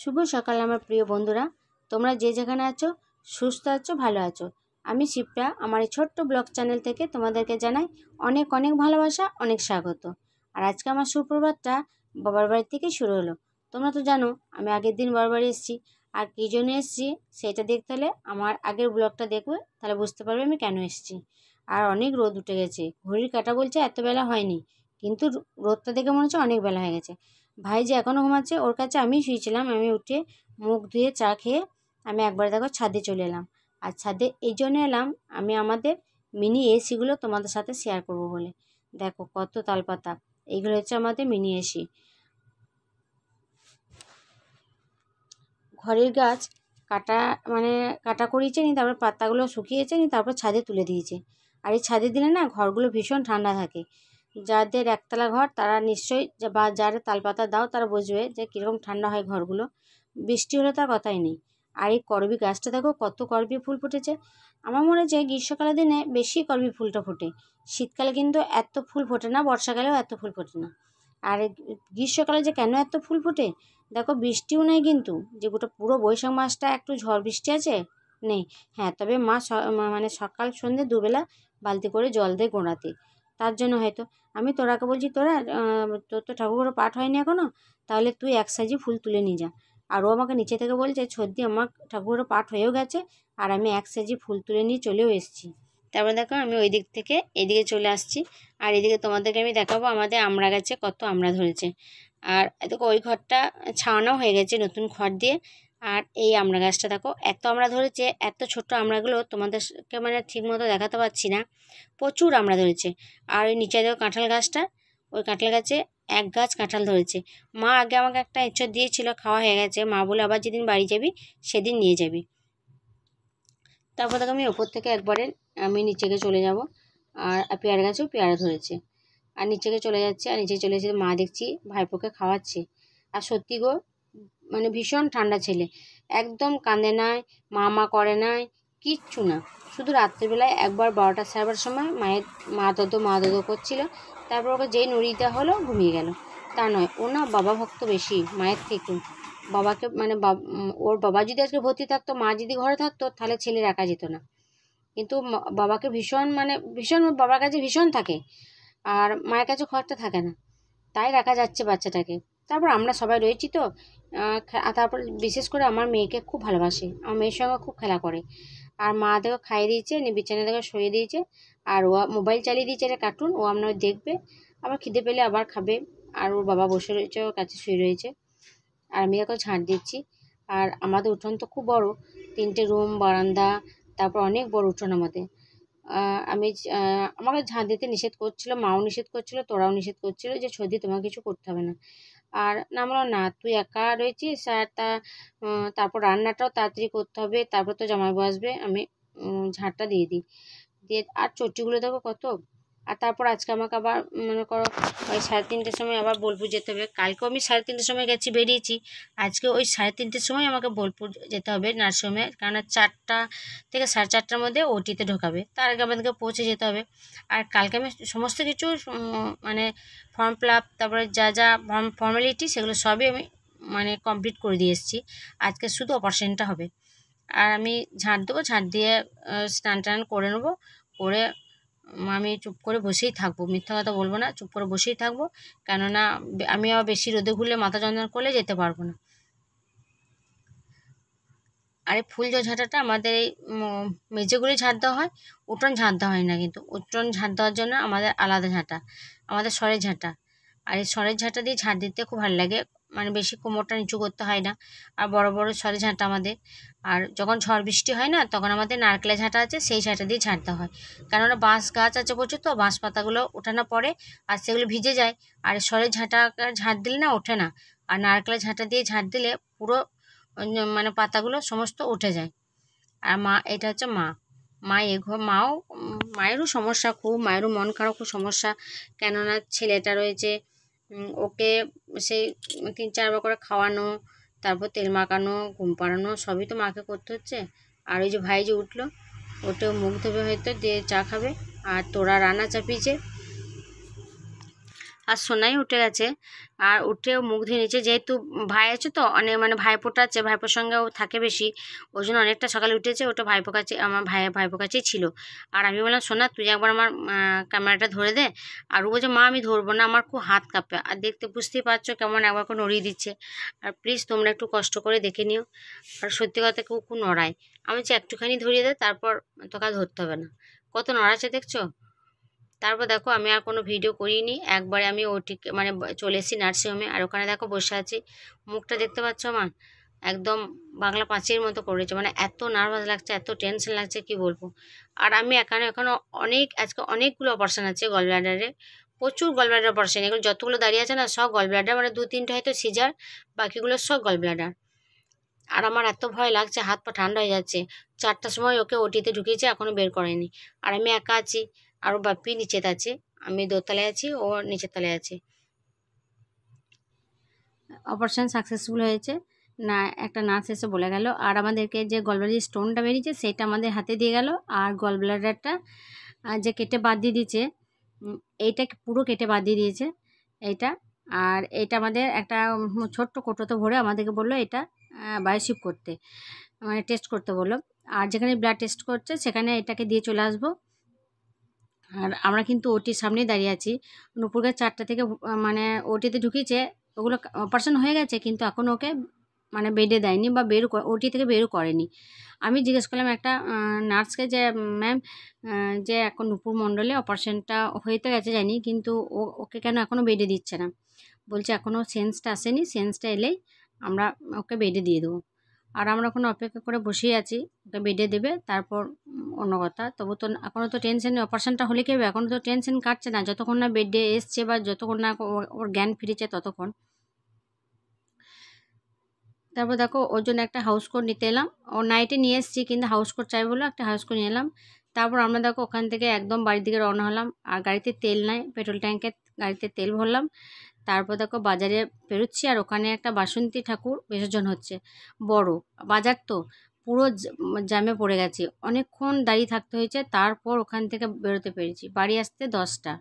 শুভ সকাল আমার প্রিয় বন্ধুরা, তোমরা যে যেখানে আছো সুস্থ আছো, ভালো আছো। আমি শিপ্রা, আমার এই ছোট্ট ব্লগ চ্যানেল থেকে তোমাদেরকে জানাই অনেক অনেক ভালোবাসা, অনেক স্বাগত। আর আজকে আমার সুপ্রভাতটা বাবার বাড়ি থেকে শুরু হলো। তোমরা তো জানো আমি আগের দিন বাবার বাড়ি এসেছি, আর কী জন্য এসেছি সেটা দেখতে হলে আমার আগের ব্লগটা দেখবে, তাহলে বুঝতে পারবে আমি কেন এসেছি। আর অনেক রোদ উঠে গেছে, ঘড়ির কাঁটা বলছে এত বেলা হয়নি, কিন্তু রোদটা দেখে মনে হচ্ছে অনেক বেলা হয়ে গেছে। ভাই যে এখনও ঘুমাচ্ছে, ওর কাছে আমি শুয়েছিলাম। আমি উঠে মুখ ধুয়ে চা খেয়ে আমি একবার দেখো ছাদে চলে এলাম। আর ছাদে এই জন্য এলাম, আমি আমাদের মিনি এসিগুলো তোমাদের সাথে শেয়ার করব বলে। দেখো কত তালপাতা, এইগুলো হচ্ছে আমাদের মিনি এসি। ঘরের গাছ কাটা কাটা করিয়েছে নি, তারপর পাতাগুলো শুকিয়েছে নি, তারপর ছাদে তুলে দিয়েছে। আর এই ছাদে দিলে না ঘরগুলো ভীষণ ঠান্ডা থাকে। যাদের একতলা ঘর তারা নিশ্চয়ই, বা যারা তালপাতা দাও তারা বুঝবে যে কীরকম ঠান্ডা হয় ঘরগুলো। বৃষ্টি হলে তার কথাই নেই। আর এই করবি গাছটা দেখো কত করবি ফুল ফুটেছে। আমার মনে হচ্ছে গ্রীষ্মকালের দিনে বেশি করবি ফুলটা ফোটে, শীতকালে কিন্তু এত ফুল ফোটে না, বর্ষাকালেও এত ফুল ফোটে না। আর গ্রীষ্মকালে যে কেন এত ফুল ফোটে, দেখো বৃষ্টিও নেই কিন্তু, যে গোটা পুরো বৈশাখ মাসটা একটু ঝড় বৃষ্টি আছে নেই। হ্যাঁ, তবে মা সকাল সন্ধ্যে দুবেলা বালতি করে জল দেয় গোড়াতে, তার জন্য হয়তো। আমি তোরাকে বলছি, তোর তো ঠাকুরঘরে পাঠ হয়নি এখনও, তাহলে তুই এক সাজি ফুল তুলে নিয়ে যা। আর ও আমাকে নিচে থেকে বলছে, সত্যি আমার ঠাকুরঘরে পাঠ হয়েও গেছে, আর আমি এক সাজি ফুল তুলে নিয়ে চলেও এসেছি। তারপর দেখো আমি ওই দিক থেকে এদিকে চলে আসছি, আর এদিকে তোমাদেরকে আমি দেখাবো আমাদের আমড়া গাছে কত আমড়া ধরেছে। আর দেখো ওই ঘরটা ছাওয়ানো হয়ে গেছে নতুন খড় দিয়ে। আর এই আমড়া গাছটা দেখো এত আমড়া ধরেছে, এত ছোট আমড়াগুলো তোমাদেরকে ঠিক মতো দেখাতে পারছি না, প্রচুর আমড়া ধরেছে। আর ওই নিচে দেখো কাঁঠাল গাছটা, ওই কাঁঠাল গাছে এক গাছ কাঁঠাল ধরেছে। মা আগে আমাকে একটা এঁচড় দিয়েছিল, খাওয়া হয়ে গেছে। মা বলে আবার যেদিন বাড়ি যাবি সেদিন নিয়ে যাবি। তারপর দেখো আমি ওপর থেকে একবারে আমি নিচেকে চলে যাব। আর পেয়ারা গাছেও পেয়ারা ধরেছে। আর নিচেকে চলে যাচ্ছে, আর নিচে চলে এসে মা দেখছি ভাইপোকে খাওয়াচ্ছে। আর সত্যি গো, ভীষণ ঠান্ডা ছেলে, একদম কাঁদে নাই, মা করে নাই, কিচ্ছু না। শুধু রাত্রিবেলায় একবার 12টা সাড়ে 12টার সময় মা দোদো করছিল, তারপর ওকে যেই নড়িয়ে দেওয়া হলো ঘুমিয়ে গেল। তা নয়, ও না বাবা ভক্ত বেশি মায়ের থেকে। বাবাকে ওর বাবা যদি আজকে ভর্তি থাকতো, মা যদি ঘরে থাকতো, তাহলে ছেলে রাখা যেত না। কিন্তু বাবাকে ভীষণ বাবার কাছে ভীষণ থাকে, আর মায়ের কাছে খরচা থাকে না, তাই রাখা যাচ্ছে বাচ্চাটাকে। তারপর আমরা সবাই রয়েছি তো, তারপর বিশেষ করে আমার মেয়েকে খুব ভালোবাসে, আমার মেয়ের সঙ্গে খুব খেলা করে। আর মা দেখো খাইয়ে দিয়েছে, বিছানা দেখো শুয়ে দিয়েছে, আর ও মোবাইল চালিয়ে দিয়েছে, একটা কার্টুন ও আপনার দেখবে, আবার খিদে পেলে আবার খাবে। আর ওর বাবা বসে রয়েছে, ওর কাছে শুয়ে রয়েছে। আর আমি এখন ঝাঁট দিচ্ছি। আর আমাদের উঠোন তো খুব বড়, 3টে রুম, বারান্দা, তারপর অনেক বড় উঠোন আমাদের। আমাকে ঝাঁট দিতে নিষেধ করছিল, মাও নিষেধ করছিল, তোরাও নিষেধ করছিল যে সর্দি তোমাকে কিছু করতে হবে না। আর না, বলো না, তুই একা রয়েছিস, আর তারপর রান্নাটাও তাড়াতাড়ি করতে হবে, তারপর তো জামাইবাবু আসবে, আমি ঝাঁটটা দিয়ে দিই। আর চটিগুলো দেখো কত। আর তারপর আজকে আমাকে আবার মনে করো ওই 3:30টার সময় আবার বোলপুর যেতে হবে। কালকেও আমি 3:30টার সময় বেরিয়েছি, আজকে ওই 3:30টার সময় আমাকে বোলপুর যেতে হবে নার্সিংহোমে, কারণ 4টা থেকে 4:30টার মধ্যে ওটিতে ঢোকাবে, তার আগে আমাদেরকে পৌঁছে যেতে হবে। আর কালকে আমি সমস্ত কিছু ফর্ম ফিল আপ, তারপরে যা যা ফর্মালিটি সেগুলো সবই আমি কমপ্লিট করে দিয়ে এসেছি। আজকে শুধু অপারেশনটা হবে। আর আমি ঝাঁট দেবো, ঝাঁট দিয়ে স্নান টান করে নেবো, করে আমি চুপ করে বসেই থাকবো, মিথ্যা কথা বলবো না, চুপ করে বসেই থাকবো। কেননা আমি আবার বেশি রোদে ঘুরলে মাথা যন্ত্রণা করলে যেতে পারবো না। আর এই ফুল ঝাঁটাটা আমাদের এই মেঝেগুলি ঝাঁট দেওয়া হয়, উঠোন ঝাঁট দেওয়া হয় না। কিন্তু উঠোন ঝাঁট দেওয়ার জন্য আমাদের আলাদা ঝাঁটা, আমাদের সরের ঝাঁটা। আর এই সরের ঝাঁটা দিয়ে ঝাঁট দিতে খুব ভালো লাগে, বেশি কোমরটা নিচু করতে হয় না। আর বড় বড় সরের ঝাঁটা আমাদের। আর যখন ঝড় বৃষ্টি হয় না, তখন আমাদের নারকেলের ঝাঁটা আছে, সেই ঝাঁটা দিয়ে ঝাঁট দেওয়া হয়। কেননা বাঁশ গাছ আছে প্রচুর, তো বাঁশ পাতাগুলো ওঠানো পড়ে আর সেগুলো ভিজে যায়। আর সরের ঝাঁট দিলে না ওঠে না। আর নারকেলের ঝাঁটা দিয়ে ঝাঁট দিলে পুরো পাতাগুলো সমস্ত উঠে যায়। আর এটা হচ্ছে মায়েরও সমস্যা খুব, মায়েরও মন খারাপ, খুব সমস্যা। কেননা ছেলেটা রয়েছে, ওকে সেই 3-4বার করে খাওয়ানো, তারপর তেল মাখানো, ঘুম পাড়ানো, সবই তো মাকে করতে হচ্ছে। আর ওই যে ভাই যে উঠলো, ওটাও মুখ ধোবে হয়তো, দিয়ে চা খাবে। আর তোরা রান্না চাপিয়েছে। আর সোনাই উঠে গেছে, আর উঠে মুখ ধুয়ে নিচ্ছে, যেহেতু ভাই আছে তো অনেক, মানে ভাইপোটা আছে, ভাইপোর সঙ্গে ও থাকে বেশি, ওই জন্য অনেকটা সকালে উঠেছে। ওটা ভাইপো কাছে, আমার ভাইপো কাছেই ছিল। আর আমি বললাম সোনা তুই একবার আমার ক্যামেরাটা ধরে দে। আর ও বলছে মা আমি ধরবো না, আমার খুব হাত কাঁপে। আর দেখতে বুঝতেই পারছো কেমন একবার করে নড়িয়ে দিচ্ছে। আর প্লিজ তোমরা একটু কষ্ট করে দেখে নিও। আর সত্যি কথা কেউ খুব নড়ায়, আমি যে একটুখানি ধরিয়ে দেয়, তারপর তোকে আর ধরতে হবে না। কত নড়াচ্ছে দেখছো। তারপর দেখো আমি আর কোনো ভিডিও করিনি, একবারে আমি ওটিকে মানে চলে এসেছি নার্সিংহোমে। আর ওখানে দেখো বসে আছি, মুখটা দেখতে পাচ্ছ আমার একদম বাংলা পাঁচির মতো করেছে, মানে এত নার্ভাস লাগছে, এত টেনশন লাগছে কি বলবো। আর আমি এখনো আজকে অনেকগুলো অপারেশন আছে গল ব্লাডারে, প্রচুর গল ব্লাডার অপারেশন। এগুলো যতগুলো দাঁড়িয়ে আছে না সব গল ব্লাডার, মানে 2-3টে হয়তো সিজার, বাকিগুলো সব গল ব্লাডার। আর আমার এত ভয় লাগছে, হাত পা ঠান্ডা হয়ে যাচ্ছে। 4টার সময় ওকে ওটিতে ঢুকিয়েছে, এখনও বের করেনি। আর আমি একা আছি, আর ও বাপ্পি নিচেতে আছে, আমি দোতলায় আছি, ও নিচের তলায় আছে। অপারেশন সাকসেসফুল হয়েছে না, একটা নার্স এসে বলে গেল। আর আমাদেরকে যে গলব্লাডারের স্টোনটা বেরিয়েছে সেটা আমাদের হাতে দিয়ে গেল। আর গলব্লাডারটা যে কেটে বাদ দিয়ে দিয়েছে, এইটা পুরো কেটে বাদ দিয়ে দিয়েছে এইটা। আর এটা আমাদের একটা ছোট্ট কোটোতে ভরে আমাদেরকে বললো এটা বায়োশিপ করতে, মানে টেস্ট করতে বললো। আর যেখানে ব্লাড টেস্ট করছে সেখানে এটাকে দিয়ে চলে আসবো। আর আমরা কিন্তু ওটির সামনেই দাঁড়িয়ে আছি। নুপুরকে 4টা থেকে মানে ওটিতে ঢুকিয়েছে, ওগুলো অপারেশন হয়ে গেছে, কিন্তু এখন ওকে মানে বেডে দেয়নি বা ওটি থেকে বেরও করেনি। আমি জিজ্ঞেস করলাম একটা নার্সকে যে ম্যাম যে এখন নুপুর মণ্ডলে অপারেশনটা হয়ে তো গেছে জানি, কিন্তু ওকে কেন এখনও বেডে দিচ্ছে না। বলছে এখনও সেন্সটা আসেনি, সেন্সটা এলেই আমরা ওকে বেডে দিয়ে দেবো। আর আমরা এখন অপেক্ষা করে বসেই আছি, ওকে বেডে দেবে তারপর অন্য কথা। তবু তো এখনও তো টেনশন, অপারেশনটা হলে কী হবে, এখনও তো টেনশন কাটছে না, যতক্ষণ না বেডে এসছে বা যতক্ষণ না ওর জ্ঞান ফিরেছে ততক্ষণ। তারপর দেখো ওর জন্য একটা হাউস কোট নিতে এলাম, ও নাইটে নিয়ে এসেছি কিন্তু হাউস কোট চাই বলে একটা হাউস কোট নিয়ে এলাম। তারপর আমরা দেখো ওখান থেকে একদম বাড়ির দিকে রওনা হলাম। আর গাড়িতে তেল নাই, পেট্রোল ট্যাঙ্কে গাড়িতে তেল ভরলাম। তারপর দেখো বাজারে বেরোচ্ছি, আর ওখানে একটা বাসন্তী ঠাকুর বিসর্জন হচ্ছে, বড় বাজার তো, পুরো জ্যামে পড়ে গেছি, অনেকক্ষণ দাঁড়িয়ে থাকতে হয়েছে। তারপর ওখান থেকে বেরোতে পেরেছি, বাড়ি আসতে 10টা।